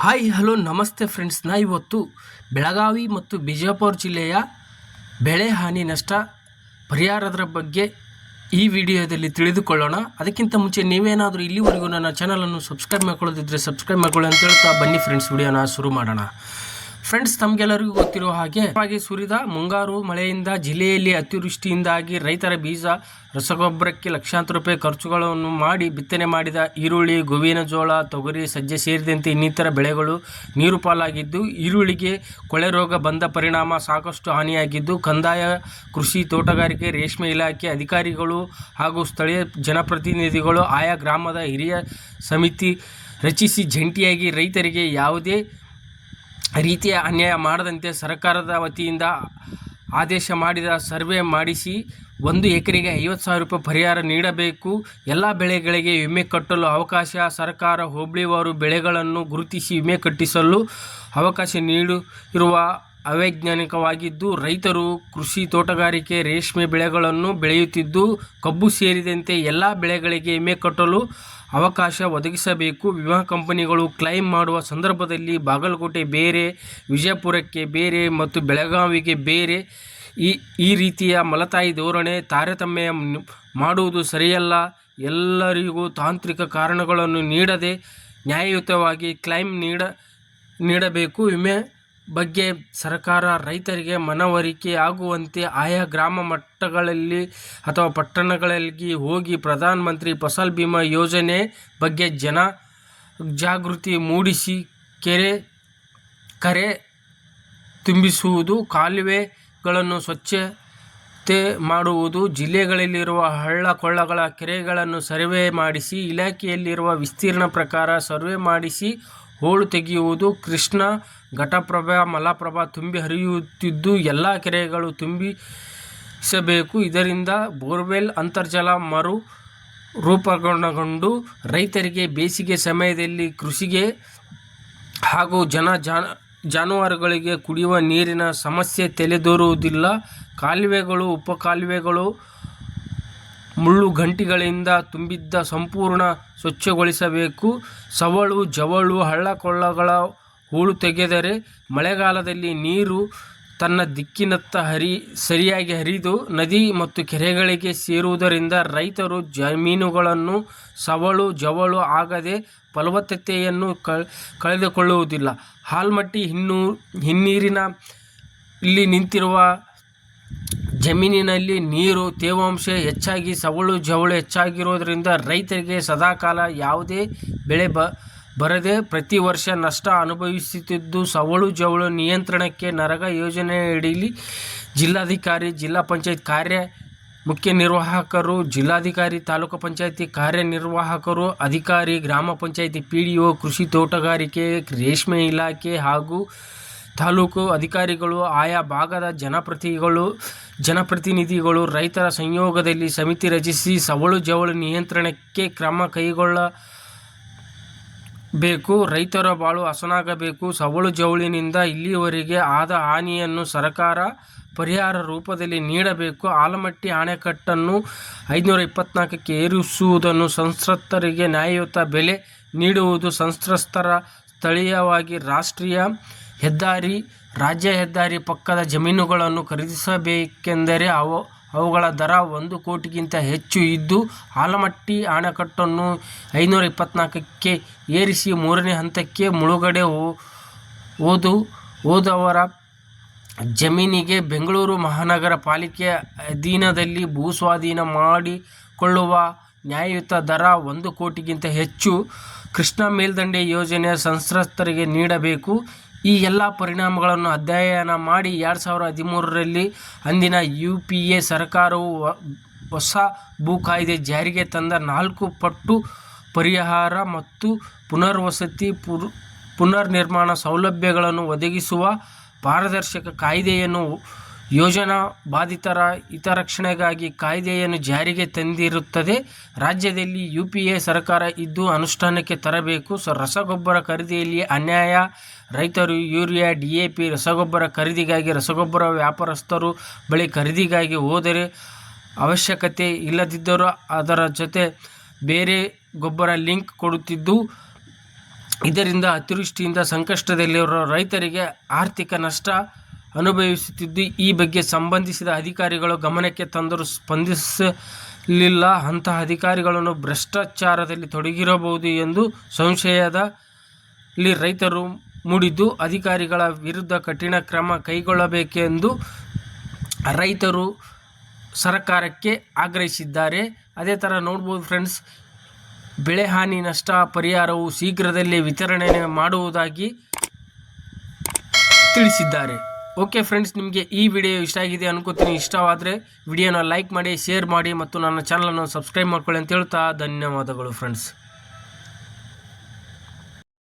Hi hello ನಮಸ್ತೆ friends. ಇವತ್ತು ಬೆಳಗಾವಿ ಮತ್ತು ಬಿಜಾಪುರ ಜಿಲ್ಲೆಯ ಬೆಳೆ ಹಾನಿ ನಷ್ಟ ಪರಿಹಾರದ ಬಗ್ಗೆ ಈ ವಿಡಿಯೋದಲ್ಲಿ ತಿಳಿದುಕೊಳ್ಳೋಣ. ಅದಕ್ಕಿಂತ ಮುಂಚೆ ನೀವೇನಾದರೂ ಇಲ್ಲಿವರೆಗೂ ನನ್ನ ಚಾನಲನ್ನು ಸಬ್ಸ್ಕ್ರೈಬ್ ಮಾಡ್ಕೊಳ್ಳೋದಿದ್ದರೆ ಸಬ್ಸ್ಕ್ರೈಬ್ ಮಾಡ್ಕೊಳ್ಳಿ ಅಂತ ಹೇಳ್ತಾ ಬನ್ನಿ ಫ್ರೆಂಡ್ಸ್, ವಿಡಿಯೋನ ಶುರು ಮಾಡೋಣ. ಫ್ರೆಂಡ್ಸ್, ತಮಗೆಲ್ಲರಿಗೂ ಗೊತ್ತಿರುವ ಹಾಗೆ ಸುರಿದ ಮುಂಗಾರು ಮಳೆಯಿಂದ ಜಿಲ್ಲೆಯಲ್ಲಿ ಅತಿವೃಷ್ಟಿಯಿಂದಾಗಿ ರೈತರ ಬೀಜ, ರಸಗೊಬ್ಬರಕ್ಕೆ ಲಕ್ಷಾಂತರ ರೂಪಾಯಿ ಖರ್ಚುಗಳನ್ನು ಮಾಡಿ ಬಿತ್ತನೆ ಮಾಡಿದ ಈರುಳ್ಳಿ, ಗೋವಿನ ಜೋಳ, ತೊಗರಿ, ಸಜ್ಜೆ ಸೇರಿದಂತೆ ಇನ್ನಿತರ ಬೆಳೆಗಳು ನೀರು ಪಾಲಾಗಿದ್ದು, ಈರುಳ್ಳಿಗೆ ಕೊಳೆ ರೋಗ ಬಂದ ಪರಿಣಾಮ ಸಾಕಷ್ಟು ಹಾನಿಯಾಗಿದ್ದು, ಕಂದಾಯ, ಕೃಷಿ, ತೋಟಗಾರಿಕೆ, ರೇಷ್ಮೆ ಇಲಾಖೆ ಅಧಿಕಾರಿಗಳು ಹಾಗೂ ಸ್ಥಳೀಯ ಜನಪ್ರತಿನಿಧಿಗಳು ಆಯಾ ಗ್ರಾಮದ ಹಿರಿಯ ಸಮಿತಿ ರಚಿಸಿ ಜಂಟಿಯಾಗಿ ರೈತರಿಗೆ ಯಾವುದೇ ರೀತಿಯ ಅನ್ಯಾಯ ಮಾಡದಂತೆ ಸರ್ಕಾರದ ವತಿಯಿಂದ ಆದೇಶ ಮಾಡಿದ ಸರ್ವೆ ಮಾಡಿಸಿ 1 ಎಕರೆಗೆ 50,000 ರೂಪಾಯಿ ಪರಿಹಾರ ನೀಡಬೇಕು. ಎಲ್ಲ ಬೆಳೆಗಳಿಗೆ ವಿಮೆ ಕಟ್ಟಲು ಅವಕಾಶ. ಸರ್ಕಾರ ಹೋಬಳಿವಾರು ಬೆಳೆಗಳನ್ನು ಗುರುತಿಸಿ ವಿಮೆ ಕಟ್ಟಿಸಲು ಅವಕಾಶ ನೀಡಿರುವ ಅವೈಜ್ಞಾನಿಕವಾಗಿದ್ದು, ರೈತರು ಕೃಷಿ, ತೋಟಗಾರಿಕೆ, ರೇಷ್ಮೆ ಬೆಳೆಗಳನ್ನು ಬೆಳೆಯುತ್ತಿದ್ದು, ಕಬ್ಬು ಸೇರಿದಂತೆ ಎಲ್ಲ ಬೆಳೆಗಳಿಗೆ ವಿಮೆ ಕಟ್ಟಲು ಅವಕಾಶ ಒದಗಿಸಬೇಕು. ವಿಮಾ ಕಂಪನಿಗಳು ಕ್ಲೈಮ್ ಮಾಡುವ ಸಂದರ್ಭದಲ್ಲಿ ಬಾಗಲಕೋಟೆ ಬೇರೆ, ವಿಜಯಪುರಕ್ಕೆ ಬೇರೆ ಮತ್ತು ಬೆಳಗಾವಿಗೆ ಬೇರೆ ಈ ರೀತಿಯ ಮಲತಾಯಿ ಧೋರಣೆ, ತಾರತಮ್ಯ ಮಾಡುವುದು ಸರಿಯಲ್ಲ. ಎಲ್ಲರಿಗೂ ತಾಂತ್ರಿಕ ಕಾರಣಗಳನ್ನು ನೀಡದೆ ನ್ಯಾಯಯುತವಾಗಿ ಕ್ಲೈಮ್ ನೀಡಬೇಕು. ವಿಮೆ ಬಗ್ಗೆ ಸರ್ಕಾರ ರೈತರಿಗೆ ಮನವರಿಕೆ ಆಗುವಂತೆ ಆಯಾ ಗ್ರಾಮ ಮಟ್ಟಗಳಲ್ಲಿ ಅಥವಾ ಪಟ್ಟಣಗಳಲ್ಲಿ ಹೋಗಿ ಪ್ರಧಾನ ಮಂತ್ರಿ ಫಸಲ್ ಬಿಮಾ ಯೋಜನೆ ಬಗ್ಗೆ ಜಾಗೃತಿ ಮೂಡಿಸಿ ಕೆರೆ ತುಂಬಿಸುವುದು, ಕಾಲುವೆಗಳನ್ನು ಸ್ವಚ್ಛತೆ ಮಾಡುವುದು, ಜಿಲ್ಲೆಗಳಲ್ಲಿರುವ ಹಳ್ಳ ಕೊಳ್ಳಗಳ ಕೆರೆಗಳನ್ನು ಸರ್ವೆ ಮಾಡಿಸಿ ಇಲಾಖೆಯಲ್ಲಿರುವ ವಿಸ್ತೀರ್ಣ ಪ್ರಕಾರ ಸರ್ವೆ ಮಾಡಿಸಿ ಹೂಳು ತೆಗೆಯುವುದು. ಕೃಷ್ಣಾ, ಘಟಪ್ರಭಾ, ಮಲಪ್ರಭಾ ತುಂಬಿ ಹರಿಯುತ್ತಿದ್ದು ಎಲ್ಲ ಕೆರೆಗಳು ತುಂಬಿಸಬೇಕು. ಇದರಿಂದ ಬೋರ್ವೆಲ್ ಅಂತರ್ಜಲ ರೂಪುಗೊಂಡು ರೈತರಿಗೆ ಬೇಸಿಗೆ ಸಮಯದಲ್ಲಿ ಕೃಷಿಗೆ ಹಾಗೂ ಜಾನುವಾರುಗಳಿಗೆ ಕುಡಿಯುವ ನೀರಿನ ಸಮಸ್ಯೆ ತಲೆದೋರುವುದಿಲ್ಲ. ಕಾಲುವೆಗಳು, ಉಪಕಾಲುವೆಗಳು ಮುಳ್ಳುಗಂಟಿಗಳಿಂದ ತುಂಬಿದ್ದ ಸಂಪೂರ್ಣ ಸ್ವಚ್ಛಗೊಳಿಸಬೇಕು. ಸವಳು, ಜವಳು, ಹಳ್ಳಕೊಳ್ಳಗಳ ಹೂಳು ತೆಗೆದರೆ ಮಳೆಗಾಲದಲ್ಲಿ ನೀರು ತನ್ನ ದಿಕ್ಕಿನತ್ತ ಸರಿಯಾಗಿ ಹರಿದು ನದಿ ಮತ್ತು ಕೆರೆಗಳಿಗೆ ಸೇರುವುದರಿಂದ ರೈತರು ಜಮೀನುಗಳನ್ನು ಸವಳು, ಜವಳು ಆಗದೆ ಫಲವತ್ತತೆಯನ್ನು ಕಳೆದುಕೊಳ್ಳುವುದಿಲ್ಲ. ಆಲ್ಮಟ್ಟಿ, ಹಿನ್ನೀರಿನಲ್ಲಿ ನಿಂತಿರುವ ಜಮೀನಿನಲ್ಲಿ ನೀರು ತೇವಾಂಶ ಹೆಚ್ಚಾಗಿ ಸವಳು, ಜವಳು ಹೆಚ್ಚಾಗಿರುವುದರಿಂದ ರೈತರಿಗೆ ಸದಾಕಾಲ ಯಾವುದೇ ಬೆಳೆ ಬರದೆ ಪ್ರತಿ ವರ್ಷ ನಷ್ಟ ಅನುಭವಿಸುತ್ತಿದ್ದು, ಸವಳು ಜವಳು ನಿಯಂತ್ರಣಕ್ಕೆ ನರೇಗಾ ಯೋಜನೆಯಡಿಯಲ್ಲಿ ಜಿಲ್ಲಾಧಿಕಾರಿ, ಜಿಲ್ಲಾ ಪಂಚಾಯತ್ ಕಾರ್ಯ ಮುಖ್ಯ ನಿರ್ವಾಹಕರು, ಜಿಲ್ಲಾಧಿಕಾರಿ, ತಾಲೂಕು ಪಂಚಾಯತಿ ಕಾರ್ಯನಿರ್ವಾಹಕರು, ಅಧಿಕಾರಿ, ಗ್ರಾಮ ಪಂಚಾಯತಿ PDO, ಕೃಷಿ, ತೋಟಗಾರಿಕೆ, ರೇಷ್ಮೆ ಇಲಾಖೆ ಹಾಗೂ ತಾಲೂಕು ಅಧಿಕಾರಿಗಳು, ಆಯಾ ಭಾಗದ ಜನಪ್ರತಿನಿಧಿಗಳು ರೈತರ ಸಂಯೋಗದಲ್ಲಿ ಸಮಿತಿ ರಚಿಸಿ ಸವಳು ಜವಳು ನಿಯಂತ್ರಣಕ್ಕೆ ಕ್ರಮ ಕೈಗೊಳ್ಳಬೇಕು. ರೈತರ ಬಾಳು ಹಸನಾಗಬೇಕು. ಸವಳು ಜವಳಿನಿಂದ ಇಲ್ಲಿಯವರೆಗೆ ಆದ ಹಾನಿಯನ್ನು ಸರ್ಕಾರ ಪರಿಹಾರ ರೂಪದಲ್ಲಿ ನೀಡಬೇಕು. ಆಲಮಟ್ಟಿ ಅಣೆಕಟ್ಟನ್ನು 524ಕ್ಕೆ ಏರಿಸುವುದನ್ನು, ಸಂತ್ರಸ್ತರಿಗೆ ನ್ಯಾಯಯುತ ಬೆಲೆ ನೀಡುವುದು, ಸಂತ್ರಸ್ತರ ಸ್ಥಳೀಯವಾಗಿ ರಾಷ್ಟ್ರೀಯ ಹೆದ್ದಾರಿ, ರಾಜ್ಯ ಹೆದ್ದಾರಿ ಪಕ್ಕದ ಜಮೀನುಗಳನ್ನು ಖರೀದಿಸಬೇಕೆಂದರೆ ಅವುಗಳ ದರ 1 ಕೋಟಿಗಿಂತ ಹೆಚ್ಚು ಇದ್ದು, ಆಲಮಟ್ಟಿ ಅಣೆಕಟ್ಟನ್ನು 524ಕ್ಕೆ ಏರಿಸಿ 3ನೇ ಹಂತಕ್ಕೆ ಮುಳುಗಡೆ ಹೋದವರ ಜಮೀನಿಗೆ ಬೆಂಗಳೂರು ಮಹಾನಗರ ಪಾಲಿಕೆ ಅಧೀನದಲ್ಲಿ ಭೂಸ್ವಾಧೀನ ಮಾಡಿಕೊಳ್ಳುವ ನ್ಯಾಯಯುತ ದರ 1 ಕೋಟಿಗಿಂತ ಹೆಚ್ಚು ಕೃಷ್ಣಾ ಮೇಲ್ದಂಡೆ ಯೋಜನೆ ಸಂತ್ರಸ್ತರಿಗೆ ನೀಡಬೇಕು. ಈ ಎಲ್ಲ ಪರಿಣಾಮಗಳನ್ನು ಅಧ್ಯಯನ ಮಾಡಿ 2013ರಲ್ಲಿ ಅಂದಿನ UPA ಸರ್ಕಾರವು ಹೊಸ ಭೂ ಕಾಯ್ದೆ ಜಾರಿಗೆ ತಂದ 4 ಪಟ್ಟು ಪರಿಹಾರ ಮತ್ತು ಪುನರ್ವಸತಿ, ಪುನರ್ನಿರ್ಮಾಣ ಸೌಲಭ್ಯಗಳನ್ನು ಒದಗಿಸುವ ಪಾರದರ್ಶಕ ಕಾಯ್ದೆಯನ್ನು, ಯೋಜನಾ ಬಾಧಿತರ ಹಿತರಕ್ಷಣೆಗಾಗಿ ಕಾಯ್ದೆಯನ್ನು ಜಾರಿಗೆ ತಂದಿರುತ್ತದೆ. ರಾಜ್ಯದಲ್ಲಿ UPA ಸರ್ಕಾರ ಇದ್ದು ಅನುಷ್ಠಾನಕ್ಕೆ ತರಬೇಕು. ರಸಗೊಬ್ಬರ ಖರೀದಿಯಲ್ಲಿ ಅನ್ಯಾಯ. ರೈತರು ಯೂರಿಯಾ, DAP ರಸಗೊಬ್ಬರ ಖರೀದಿಗಾಗಿ ರಸಗೊಬ್ಬರ ವ್ಯಾಪಾರಸ್ಥರು ಬಳಿ ಖರೀದಿಗಾಗಿ ಹೋದರೆ ಅವಶ್ಯಕತೆ ಇಲ್ಲದಿದ್ದರೂ ಅದರ ಜೊತೆ ಬೇರೆ ಗೊಬ್ಬರ ಲಿಂಕ್ ಕೊಡುತ್ತಿದ್ದು, ಇದರಿಂದ ಅತಿವೃಷ್ಟಿಯಿಂದ ಸಂಕಷ್ಟದಲ್ಲಿರುವ ರೈತರಿಗೆ ಆರ್ಥಿಕ ನಷ್ಟ ಅನುಭವಿಸುತ್ತಿದ್ದು, ಈ ಬಗ್ಗೆ ಸಂಬಂಧಿಸಿದ ಅಧಿಕಾರಿಗಳು ಗಮನಕ್ಕೆ ತಂದರೂ ಸ್ಪಂದಿಸಲಿಲ್ಲ. ಅಂತಹ ಅಧಿಕಾರಿಗಳನ್ನು ಭ್ರಷ್ಟಾಚಾರದಲ್ಲಿ ತೊಡಗಿರಬಹುದು ಎಂದು ಸಂಶಯದಲ್ಲಿ ರೈತರು ಮೂಡಿದ್ದು, ಅಧಿಕಾರಿಗಳ ವಿರುದ್ಧ ಕಠಿಣ ಕ್ರಮ ಕೈಗೊಳ್ಳಬೇಕೆಂದು ರೈತರು ಸರ್ಕಾರಕ್ಕೆ ಆಗ್ರಹಿಸಿದ್ದಾರೆ. ಅದೇ ಥರ ನೋಡ್ಬೋದು ಫ್ರೆಂಡ್ಸ್, ಬೆಳೆ ಹಾನಿ ನಷ್ಟ ಪರಿಹಾರವು ಶೀಘ್ರದಲ್ಲೇ ವಿತರಣೆ ಮಾಡುವುದಾಗಿ ತಿಳಿಸಿದ್ದಾರೆ. ಓಕೆ ಫ್ರೆಂಡ್ಸ್, ನಿಮಗೆ ಈ ವಿಡಿಯೋ ಇಷ್ಟ ಆಗಿದೆ ಅನ್ಕೋತೀನಿ. ಇಷ್ಟವಾದರೆ ವಿಡಿಯೋನ ಲೈಕ್ ಮಾಡಿ, ಶೇರ್ ಮಾಡಿ ಮತ್ತು ನನ್ನ ಚಾನಲನ್ನು ಸಬ್ಸ್ಕ್ರೈಬ್ ಮಾಡ್ಕೊಳ್ಳಿ ಅಂತ ಹೇಳ್ತಾ ಧನ್ಯವಾದಗಳು ಫ್ರೆಂಡ್ಸ್.